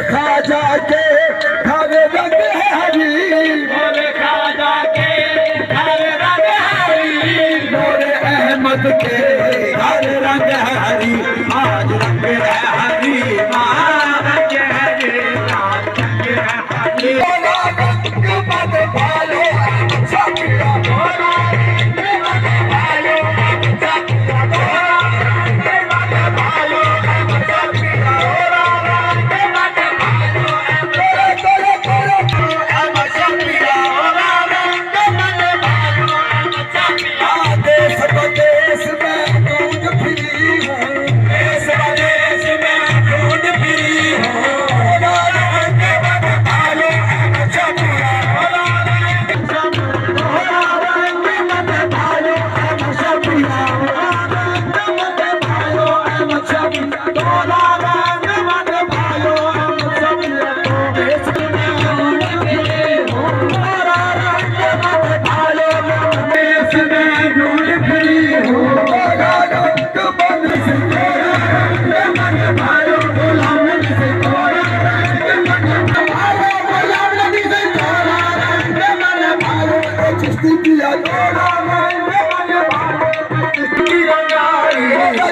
खाजा के हर रंग है हरी, मोरे खाजा के हर रंग हरी, मोरे अहमद के हर रंग हरी, आज रंग है हरी, रंग हरी, आज रंग है हरी। मत भालो छपिया बोला मत भालो छपिया बोला मत भालो छपिया बोला मत भालो तोरे तोरे हम छपिया बोला मत भालो छपिया। देश प्रदेश में ढूंढ फिरी हूँ, देश प्रदेश में ढूंढ फिरी हूँ, मत भालो छपिया बोला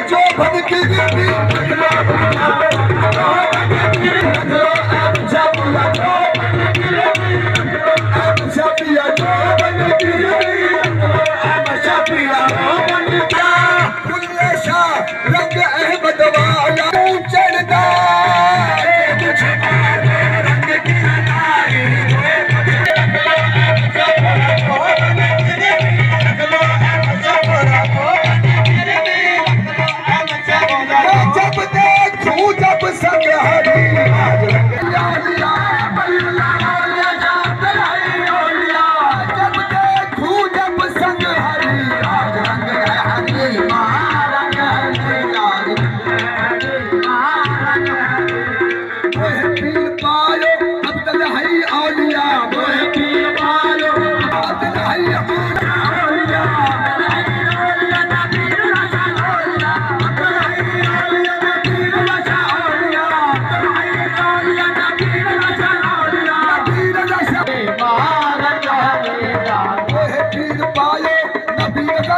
जो भटकी रंग अहमद वाला चढ़दा रंग की जब देखूं जब संग हरी, आज रंग जब देखूं जब संग हरी, आज रंग है हरी, रंग है पीर पायो अब तक है औलिया, मोहे पीर पायो अब तक है औलिया, पीर पायो नबी का